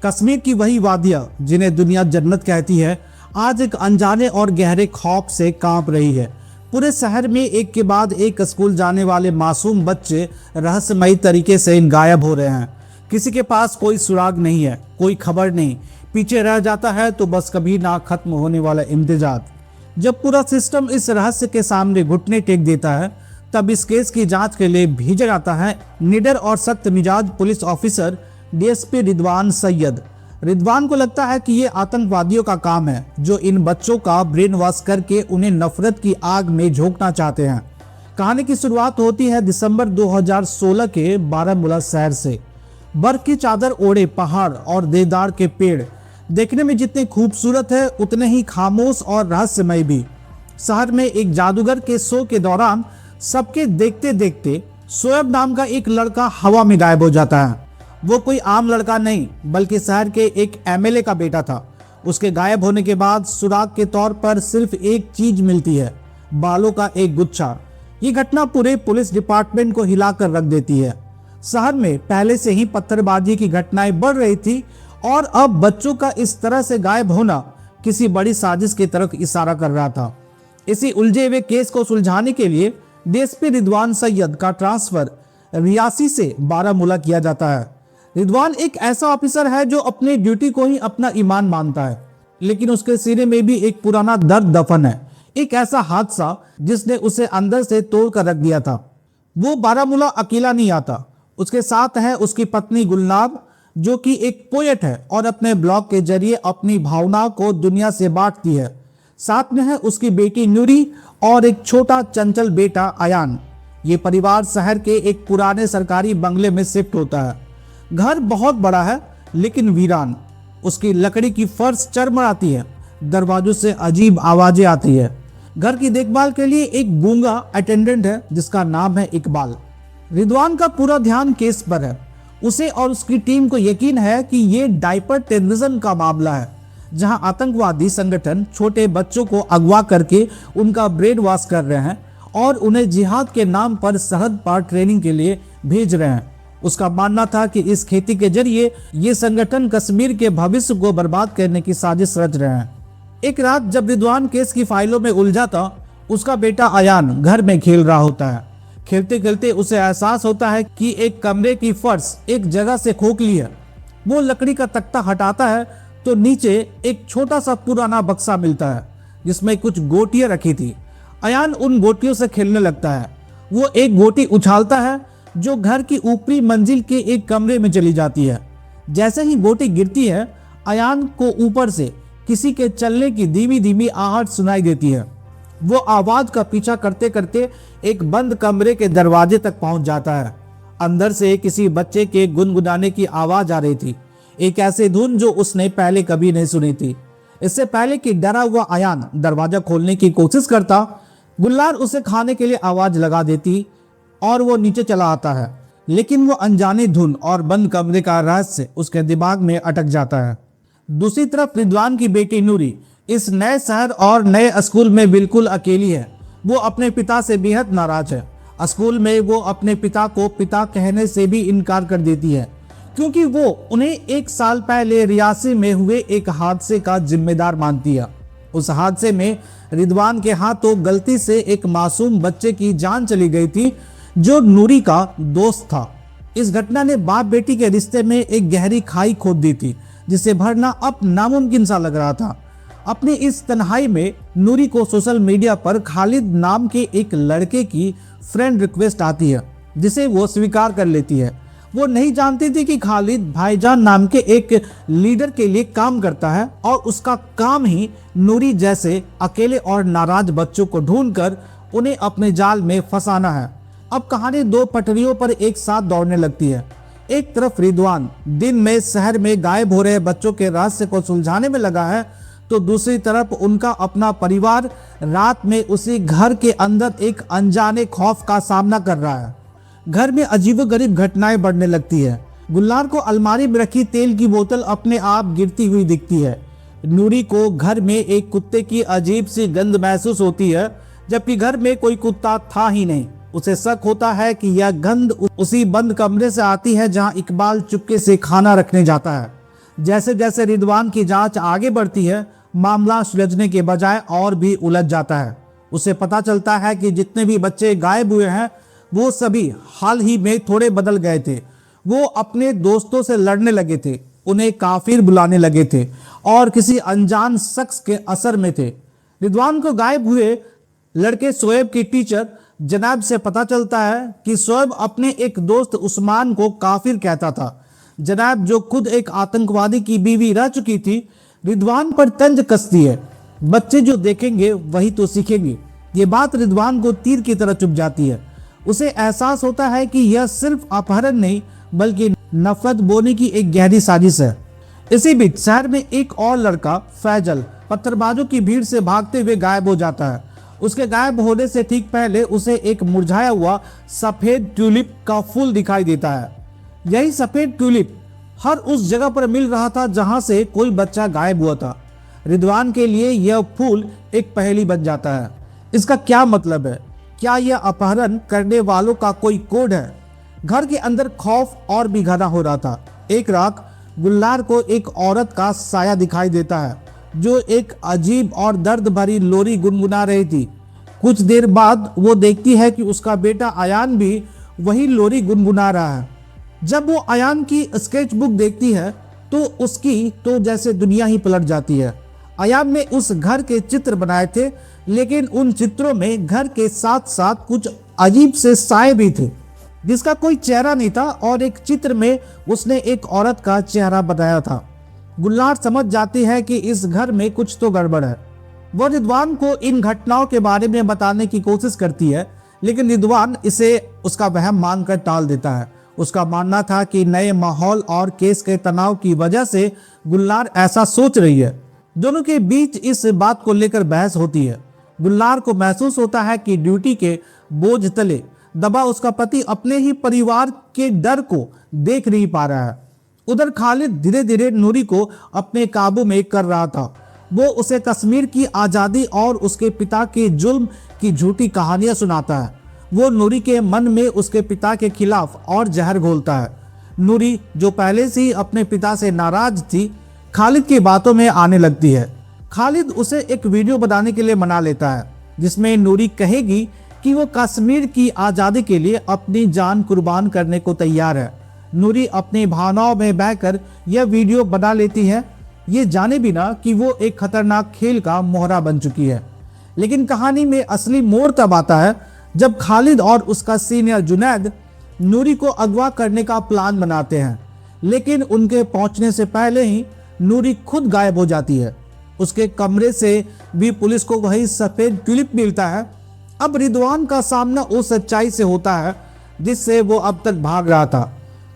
कश्मीर की वही वादियां जिन्हें दुनिया जन्नत कहती है, आज एक अनजाने और गहरे खौफ से कांप रही है। पूरे शहर में एक के बाद एक स्कूल जाने वाले मासूम बच्चे रहस्यमयी तरीके से गायब हो रहे हैं। किसी के पास कोई सुराग नहीं है, कोई खबर नहीं। पीछे रह जाता है तो बस कभी ना खत्म होने वाला इम्तिजाज। जब पूरा सिस्टम इस रहस्य के सामने घुटने टेक देता है, तब इस केस की जांच के लिए भेजा जाता है निडर और सख्त मिजाज police officer DSP Ridwan Syed. Ridwan को लगता है कि ये आतंकवादियों का काम है, जो इन बच्चों का ब्रेन वॉश करके उन्हें नफरत की आग में झोंकना चाहते हैं। कहानी की शुरुआत होती है दिसंबर 2016 के बारामूला शहर से। बर्फ की चादर ओढ़े पहाड़ और देवदार के पेड़ देखने में जितने खूबसूरत है, उतने ही खामोश और रहस्यमय भी। शहर में एक जादूगर के शो के दौरान सबके देखते देखते शोएब नाम का एक लड़का हवा में गायब हो जाता है। वो कोई आम लड़का नहीं, बल्कि शहर के एक एमएलए का बेटा था। उसके गायब होने के बाद सुराग के तौर पर सिर्फ एक चीज मिलती है, बालों का एक गुच्छा। ये घटना पूरे पुलिस डिपार्टमेंट को हिलाकर रख देती है। शहर में पहले से ही पत्थरबाजी की घटनाएं बढ़ रही थी और अब बच्चों का इस तरह से गायब होना किसी बड़ी साजिश की तरफ इशारा कर रहा था। इसी उलझे हुए केस को सुलझाने के लिए डीएसपी रिदवान सैयद का ट्रांसफर रियासी से बारामूला किया जाता है। रिदवान एक ऐसा ऑफिसर है जो अपनी ड्यूटी को ही अपना ईमान मानता है, लेकिन उसके सीने में भी एक पुराना दर्द दफन है। एक ऐसा हादसा जिसने उसे अंदर से तोड़ कर रख दिया था। वो बारामूला अकेला नहीं आता, उसके साथ है उसकी पत्नी गुलनाब, जो कि एक पोएट है और अपने ब्लॉग के जरिए अपनी भावनाओं को दुनिया से बांटती है। साथ में है उसकी बेटी नूरी और एक छोटा चंचल बेटा अयान। ये परिवार शहर के एक पुराने सरकारी बंगले में शिफ्ट होता है। घर बहुत बड़ा है लेकिन वीरान। उसकी लकड़ी की फर्श चरमराती है, दरवाजों से अजीब आवाजें आती है। घर की देखभाल के लिए एक गूंगा अटेंडेंट है जिसका नाम है इकबाल। रिदवान का पूरा ध्यान केस पर है। उसे और उसकी टीम को यकीन है कि ये डायपर टेररिज्म का मामला है, जहां आतंकवादी संगठन छोटे बच्चों को अगवा करके उनका ब्रेन वॉश कर रहे हैं और उन्हें जिहाद के नाम पर सरहद पार ट्रेनिंग के लिए भेज रहे हैं। उसका मानना था कि इस खेती के जरिए ये संगठन कश्मीर के भविष्य को बर्बाद करने की साजिश रच रहे हैं। एक रात जब रिदवान केस की फाइलों में उलझा था, उसका बेटा अयान घर में खेल रहा होता है। खेलते खेलते उसे एहसास होता है कि एक कमरे की फर्श एक जगह से खोखली है। वो लकड़ी का तख्ता हटाता है तो नीचे एक छोटा सा पुराना बक्सा मिलता है जिसमें कुछ गोटियां रखी थी। अयान उन गोटियों से खेलने लगता है। वो एक गोटी उछालता है जो घर की ऊपरी मंजिल के एक कमरे में चली जाती है। जैसे ही गोटी गिरती है, अयान को ऊपर से किसी के चलने की धीमी धीमी आहट सुनाई देती है। वो आवाज का पीछा करते करते एक बंद कमरे के दरवाजे तक पहुंच जाता है। अंदर से किसी बच्चे के गुनगुनाने की आवाज आ रही थी, एक ऐसी धुन जो उसने पहले कभी नहीं सुनी थी। इससे पहले कि डरा हुआ अयान दरवाजा खोलने की कोशिश करता, गुल्लार उसे खाने के लिए आवाज लगा देती और वो नीचे चला आता है। लेकिन वो अनजानी धुन और बंद कमरे का रहस्य उसके दिमाग में अटक जाता है। दूसरी तरफ रिदवान की बेटी नूरी इस नए शहर और नए स्कूल में बिल्कुल अकेली है। वो अपने पिता से बेहद नाराज है। स्कूल में वो अपने पिता को पिता कहने से भी इनकार कर देती है, क्योंकि वो उन्हें एक साल पहले रियासी में हुए एक हादसे का जिम्मेदार मानती है। उस हादसे में रिदवान के हाथों गलती से एक मासूम बच्चे की जान चली गई थी, जो नूरी का दोस्त था। इस घटना ने बाप बेटी के रिश्ते में एक गहरी खाई खोद दी थी, जिसे भरना अब नामुमकिन सा लग रहा था। अपनी इस तन्हाई में नूरी को सोशल मीडिया पर खालिद नाम के एक लड़के की फ्रेंड रिक्वेस्ट आती है, जिसे वो स्वीकार कर लेती है। वो नहीं जानती थी कि खालिद भाईजान नाम के एक लीडर के लिए काम करता है और उसका काम ही नूरी जैसे अकेले और नाराज बच्चों को ढूंढकर उन्हें अपने जाल में फंसाना है। अब कहानी दो पटरियों पर एक साथ दौड़ने लगती है। एक तरफ रिदवान दिन में शहर में गायब हो रहे बच्चों के रहस्य को सुलझाने में लगा है, तो दूसरी तरफ उनका अपना परिवार रात में उसी घर के अंदर एक अनजाने खौफ का सामना कर रहा है। घर में अजीबोगरीब घटनाएं बढ़ने लगती है। गुल्लार को अलमारी में रखी तेल की बोतल अपने आप गिरती हुई दिखती है। नूरी को घर में एक कुत्ते की अजीब सी गंध महसूस होती है, जबकि घर में कोई कुत्ता था ही नहीं। उसे शक होता है कि यह गंध उसी बंद कमरे से आती है जहां इकबाल चुपके से खाना रखने जाता है। जैसे जैसे रिदवान की जांच आगे बढ़ती है, मामला सुलझने के बजाय और भी उलझ जाता है। उसे पता चलता है कि जितने भी बच्चे गायब हुए हैं वो सभी हाल ही में थोड़े बदल गए थे। वो अपने दोस्तों से लड़ने लगे थे, उन्हें काफिर बुलाने लगे थे और किसी अनजान शख्स के असर में थे। रिदवान को गायब हुए लड़के शोएब की टीचर जनाब से पता चलता है कि शोएब अपने एक दोस्त उस्मान को काफिर कहता था। जनाब, जो खुद एक आतंकवादी की बीवी रह चुकी थी, रिदवान पर तंज कसती है। बच्चे जो देखेंगे वही तो सीखेंगे। ये बात रिदवान को तीर की तरह चुभ जाती है। उसे एहसास होता है कि यह सिर्फ अपहरण नहीं बल्कि नफरत बोने की एक गहरी साजिश है। इसी बीच शहर में एक और लड़का फैजल पत्थरबाजों की भीड़ से भागते हुए गायब हो जाता है। उसके गायब होने से ठीक पहले उसे एक मुरझाया हुआ सफेद ट्यूलिप का फूल दिखाई देता है। यही सफेद ट्यूलिप हर उस जगह पर मिल रहा था जहां से कोई बच्चा गायब हुआ था। रिदवान के लिए यह फूल एक पहेली बन जाता है। इसका क्या मतलब है? क्या यह अपहरण करने वालों का कोई कोड है? घर के अंदर खौफ और भी घना हो रहा था। एक रात गुल्लार को एक औरत का साया दिखाई देता है जो एक अजीब और दर्द भरी लोरी गुनगुना रही थी। कुछ देर बाद वो देखती है कि उसका बेटा अयान भी वही लोरी गुनगुना रहा है। जब वो अयान की स्केच बुक देखती है तो उसकी तो जैसे दुनिया ही पलट जाती है। अयान ने उस घर के चित्र बनाए थे, लेकिन उन चित्रों में घर के साथ साथ कुछ अजीब से साए भी थे जिसका कोई चेहरा नहीं था, और एक चित्र में उसने एक औरत का चेहरा बनाया था। गुल्लार समझ जाती है कि इस घर में कुछ तो गड़बड़ है। वो रिदवान को इन घटनाओं के बारे में बताने की कोशिश करती है, लेकिन रिदवान इसे उसका वहम मानकर टाल देता है। उसका मानना था कि नए माहौल और केस के तनाव की वजह से गुल्लार ऐसा सोच रही है। दोनों के बीच इस बात को लेकर बहस होती है। गुल्लार को महसूस होता है कि ड्यूटी के बोझ तले दबा उसका पति अपने ही परिवार के डर को देख नहीं पा रहा है। उधर खालिद धीरे धीरे नूरी को अपने काबू में कर रहा था। वो उसे कश्मीर की आज़ादी और उसके पिता के जुल्म की झूठी कहानियां सुनाता है। वो नूरी के मन में उसके पिता के खिलाफ और जहर घोलता है। नूरी, जो पहले से ही अपने पिता से नाराज थी, खालिद की बातों में आने लगती है। खालिद उसे एक वीडियो बनाने के लिए मना लेता है जिसमें नूरी कहेगी कि वो कश्मीर की आज़ादी के लिए अपनी जान कुर्बान करने को तैयार है। नूरी अपनी भावनाओं में बहकर यह वीडियो बना लेती है, ये जाने बिना कि वो एक खतरनाक खेल का मोहरा बन चुकी है। लेकिन कहानी में असली मोड़ तब आता है जब खालिद और उसका सीनियर जुनैद नूरी को अगवा करने का प्लान बनाते हैं, लेकिन उनके पहुंचने से पहले ही नूरी खुद गायब हो जाती है। उसके कमरे से भी पुलिस को वही सफेद ट्यूलिप मिलता है। अब रिदवान का सामना उस सच्चाई से होता है जिससे वो अब तक भाग रहा था।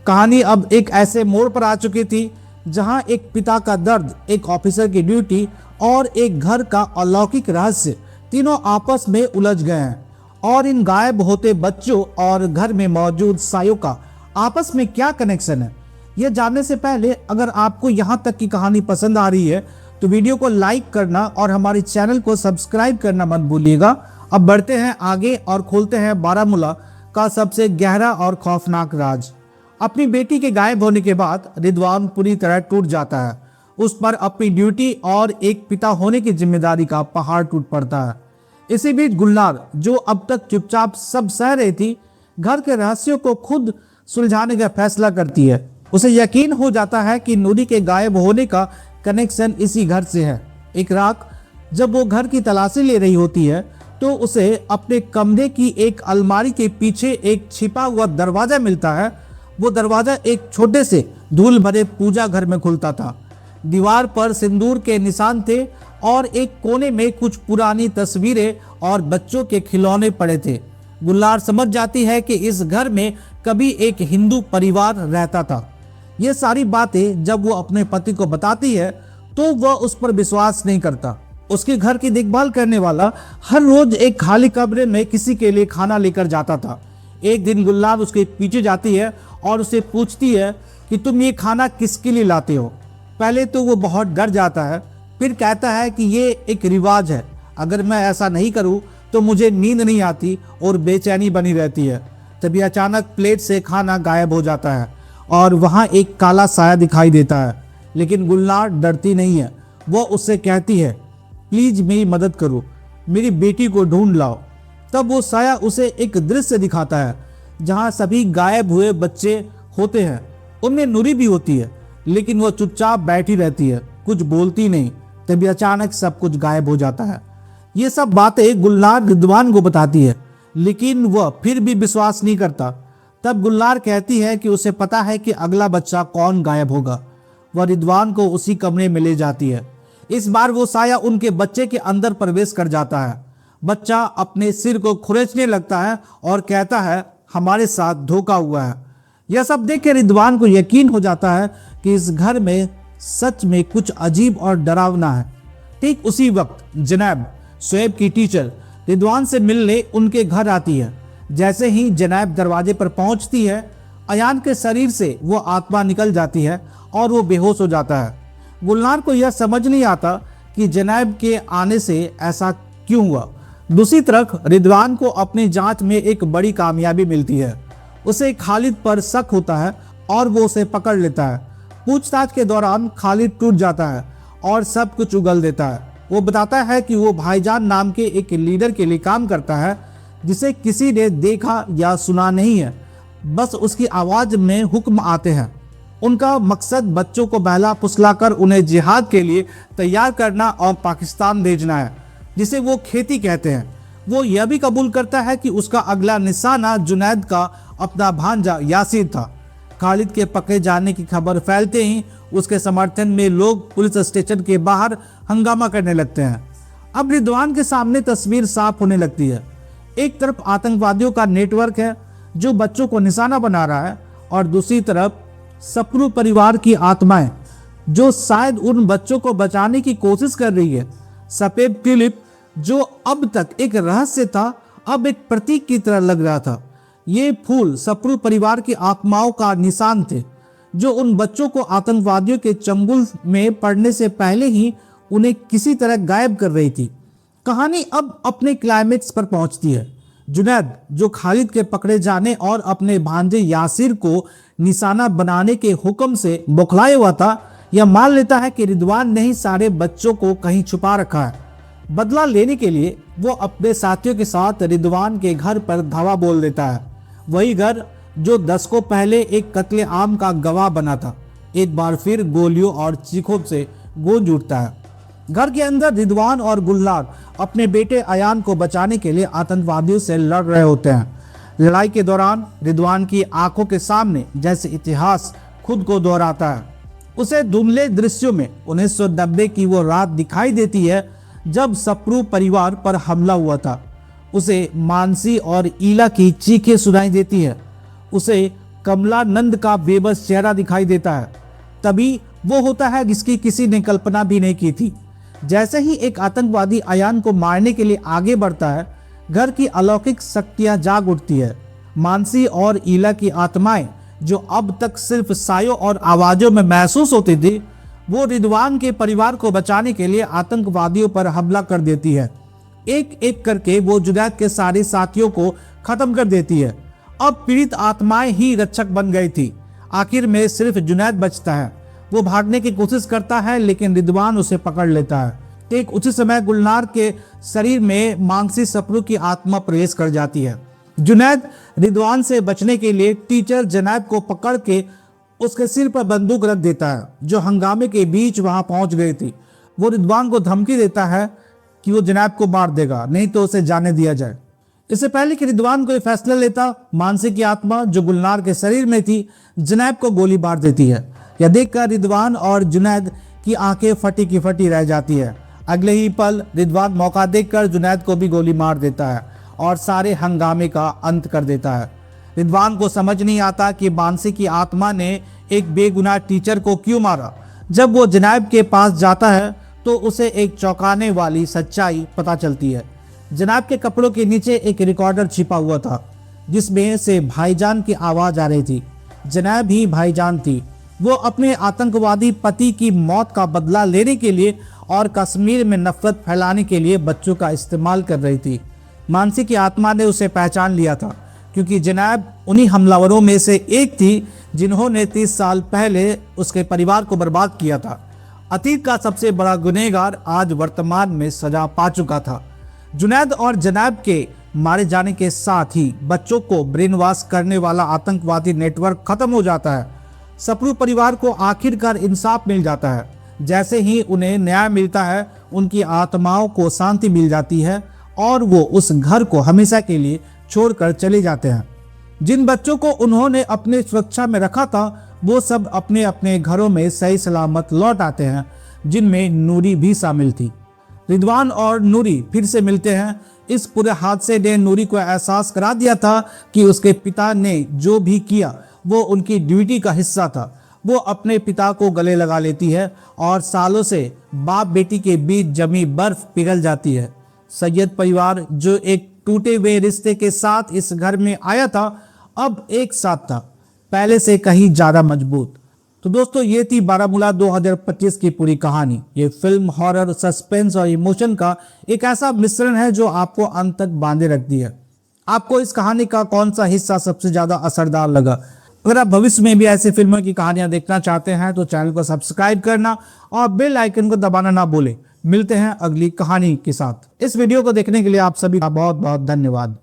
कहानी अब एक ऐसे मोड़ पर आ चुकी थी जहां एक पिता का दर्द, एक ऑफिसर की ड्यूटी और एक घर का अलौकिक रहस्य तीनों आपस में उलझ गए हैं। और इन गायब होते बच्चों और घर में मौजूद सायों का आपस में क्या कनेक्शन है, यह जानने से पहले अगर आपको यहां तक की कहानी पसंद आ रही है तो वीडियो को लाइक करना और हमारे चैनल को सब्सक्राइब करना मत भूलिएगा। अब बढ़ते हैं आगे और खोलते हैं बारामूला का सबसे गहरा और खौफनाक राज। अपनी बेटी के गायब होने के बाद रिदवान पूरी तरह टूट जाता है। उस पर अपनी ड्यूटी और एक पिता होने की जिम्मेदारी का पहाड़ टूट पड़ता है। इसी बीच गुलनार, जो अब तक चुपचाप सब सह रही थी, घर के रहस्यों को खुद सुलझाने का फैसला करती है। उसे यकीन हो जाता है कि नूरी के गायब होने का कनेक्शन इसी घर से है। एक रात जब वो घर की तलाशी ले रही होती है तो उसे अपने कमरे की एक अलमारी के पीछे एक छिपा हुआ दरवाजा मिलता है। वो दरवाजा एक छोटे से धूल भरे पूजा घर में खुलता था। दीवार पर सिंदूर के निशान थे और एक कोने में कुछ पुरानी तस्वीरें और बच्चों के खिलौने पड़े थे। गुल्लार समझ जाती है कि इस घर में कभी एक हिंदू परिवार रहता था। ये सारी बातें जब वो अपने पति को बताती है तो वह उस पर विश्वास नहीं करता। उसके घर की देखभाल करने वाला हर रोज एक खाली कमरे में किसी के लिए खाना लेकर जाता था। एक दिन गुल्लार उसके पीछे जाती है और उसे पूछती है कि तुम ये खाना किसके लिए लाते हो। पहले तो वो बहुत डर जाता है, फिर कहता है कि ये एक रिवाज है, अगर मैं ऐसा नहीं करूं तो मुझे नींद नहीं आती और बेचैनी बनी रहती है। तभी अचानक प्लेट से खाना गायब हो जाता है और वहाँ एक काला साया दिखाई देता है। लेकिन गुलनार डरती नहीं है। वो उससे कहती है, प्लीज मेरी मदद करो, मेरी बेटी को ढूंढ लाओ। तब वो साया उसे एक दृश्य दिखाता है जहाँ सभी गायब हुए बच्चे होते हैं। उनमें नूरी भी होती है, लेकिन वो चुपचाप बैठी रहती है, कुछ बोलती नहीं। तभी अचानक सब कुछ गायब हो जाता है। ये सब बातें गुलनार रिदवान को बताती है, लेकिन वह फिर भी विश्वास नहीं करता। तब गुलनार कहती है कि उसे पता है कि अगला बच्चा कौन गायब होगा। वह रिदवान को उसी कमरे में ले जाती है। इस बार वो साया उनके बच्चे के अंदर प्रवेश कर जाता है। बच्चा अपने सिर को खुरचने लगता है और कहता है, हमारे साथ धोखा हुआ है। यह सब देख के रिदवान को यकीन हो जाता है कि इस घर में सच में कुछ अजीब और डरावना है। ठीक उसी वक्त जनाब, शोएब की टीचर, रिदवान से मिलने उनके घर आती है। जैसे ही जनाब दरवाजे पर पहुंचती है, अयान के शरीर से वो आत्मा निकल जाती है और वो बेहोश हो जाता है। गुलनार को यह समझ नहीं आता कि जनाब के आने से ऐसा क्यों हुआ। दूसरी तरफ रिदवान को अपनी जांच में एक बड़ी कामयाबी मिलती है। उसे खालिद पर शक होता है और वो उसे पकड़ लेता है। पूछताछ के दौरान खालिद टूट जाता है और सब कुछ उगल देता है। वो बताता है कि वो भाईजान नाम के एक लीडर के लिए काम करता है, जिसे किसी ने देखा या सुना नहीं है, बस उसकी आवाज़ में हुक्म आते हैं। उनका मकसद बच्चों को बहला फुसलाकर उन्हें जिहाद के लिए तैयार करना और पाकिस्तान भेजना है, जिसे वो खेती कहते हैं। वो यह भी कबूल करता है कि उसका अगला निशाना जुनैद का अपना भांजा यासिर था। खालिद के पकड़े जाने की खबर फैलते ही उसके समर्थन में लोग पुलिस स्टेशन के बाहर हंगामा करने लगते हैं। अब रिदवान के सामने तस्वीर साफ होने लगती है। एक तरफ आतंकवादियों का नेटवर्क है जो बच्चों को निशाना बना रहा है, और दूसरी तरफ सप्रू परिवार की आत्माएं जो शायद उन बच्चों को बचाने की कोशिश कर रही है। सफेद ट्यूलिप जो अब तक एक रहस्य था, अब एक प्रतीक की तरह लग रहा था। ये फूल सप्रू परिवार की आत्माओं का निशान थे, जो उन बच्चों को आतंकवादियों के चंगुल में पड़ने से पहले ही उन्हें किसी तरह गायब कर रही थी। कहानी अब अपने क्लाइमेक्स पर पहुंचती है। जुनैद, जो खालिद के पकड़े जाने और अपने भांजे यासिर को निशाना बनाने के हुक्म से बौखलाया हुआ था, यह मान लेता है कि रिदवान ने ही सारे बच्चों को कहीं छुपा रखा है। बदला लेने के लिए वो अपने साथियों के साथ रिदवान के घर पर धावा बोल देता है। वही घर जो दशकों पहले एक कत्ले आम का गवाह बना था, एक बार फिर गोलियों और चीखों से गूंज उठता है। घर के अंदर रिदवान और गुलनार अपने बेटे अयान को बचाने के लिए आतंकवादियों से लड़ रहे होते हैं। लड़ाई के दौरान रिदवान की आंखों के सामने जैसे इतिहास खुद को दोहराता है। उसे धुंधले दृश्यों में 1990 की वो रात दिखाई देती है जब सप्रू परिवार पर हमला हुआ था। उसे मानसी और ईला की चीखें सुनाई देती है। उसे कमलानंद का बेबस चेहरा दिखाई देता है। तभी वो होता है जिसकी किसी ने कल्पना भी नहीं की थी। जैसे ही एक आतंकवादी अयान को मारने के लिए आगे बढ़ता है, घर की अलौकिक शक्तियां जाग उठती है। मानसी और ईला की आत्माएं जो अब तक सिर्फ सायों और आवाजों में महसूस होती थी, वो रिदवान के परिवार को बचाने के लिए आतंकवादियों पर हमला कर देती है। एक एक करके वो जुनैद के सारे साथियों को खत्म कर देती है। अब पीड़ित आत्माएं ही रक्षक बन गई थी। आखिर में सिर्फ जुनैद बचता है। वो भागने की कोशिश करता है, लेकिन रिदवान उसे पकड़ लेता है। एक उसी समय गुलनार के शरीर में मानसी सप्रू की आत्मा प्रवेश कर जाती है। जुनैद रिदवान से बचने के लिए टीचर जनाब को पकड़ के उसके सिर पर बंदूक रख देता है, जो हंगामे के बीच वहां पहुंच गई थी। वो रिदवान को धमकी देता है कि वो जनाब को मार देगा, नहीं तो उसे जाने दिया जाए। इससे पहले कि रिदवान को फैसला लेता, मानसी की आत्मा जो गुलनार के शरीर में थी, जनाब को गोली मार देती है। यह देखकर रिदवान और जुनैद की आंखें फटी की फटी रह जाती है। अगले ही पल रिदवान मौका देखकर जुनैद को भी गोली मार देता है और सारे हंगामे का अंत कर देता है। रिदवान को समझ नहीं आता कि मानसी की आत्मा ने एक बेगुनाह टीचर को क्यों मारा। जब वो जनाब के पास जाता है तो उसे एक चौंकाने वाली सच्चाई पता चलती है। जनाब के कपड़ों के नीचे एक रिकॉर्डर छिपा हुआ था, जिसमें से भाईजान की आवाज आ रही थी। जनाब ही भाईजान थी। वो अपने आतंकवादी पति की मौत का बदला लेने के लिए और कश्मीर में नफरत फैलाने के लिए बच्चों का इस्तेमाल कर रही थी। मानसी की आत्मा ने उसे पहचान लिया था, क्योंकि जनाब उन्हीं हमलावरों में से एक थी जिन्होंने 30 साल पहले उसके परिवार को बर्बाद किया था। अतीत का सबसे बड़ा गुनहगार आज वर्तमान में सजा पा चुका था। जुनैद और जनाब के मारे जाने के साथ ही बच्चों को ब्रेन वॉश करने वाला आतंकवादी नेटवर्क खत्म हो जाता है। सप्रू परिवार को आखिरकार इंसाफ मिल जाता है। जैसे ही उन्हें न्याय मिलता है, उनकी आत्माओं को शांति मिल जाती है और वो उस घर को हमेशा के लिए छोड़कर चले जाते हैं। जिन बच्चों को उन्होंने अपने सुरक्षा में रखा था, वो सब अपने अपने घरों में सही सलामत लौट आते हैं, जिनमें नूरी भी शामिल थी। रिदवान और नूरी फिर से मिलते हैं। इस पूरे हादसे ने नूरी को एहसास करा दिया था कि उसके पिता ने जो भी किया वो उनकी ड्यूटी का हिस्सा था। वो अपने पिता को गले लगा लेती है और सालों से बाप बेटी के बीच जमी बर्फ पिघल जाती है। सैयद परिवार जो एक टूटे हुए रिश्ते के साथ इस घर में आया था, अब एक साथ था, पहले से कहीं ज्यादा मजबूत। तो दोस्तों, ये थी बारामूला 2025 की पूरी कहानी। ये फिल्म हॉरर, सस्पेंस और इमोशन का एक ऐसा मिश्रण है जो आपको अंत तक बांधे रखती है। आपको इस कहानी का कौन सा हिस्सा सबसे ज्यादा असरदार लगा? अगर आप भविष्य में भी ऐसे फिल्मों की कहानियां देखना चाहते हैं तो चैनल को सब्सक्राइब करना और बेल आइकन को दबाना ना भूलें। मिलते हैं अगली कहानी के साथ। इस वीडियो को देखने के लिए आप सभी का बहुत बहुत धन्यवाद।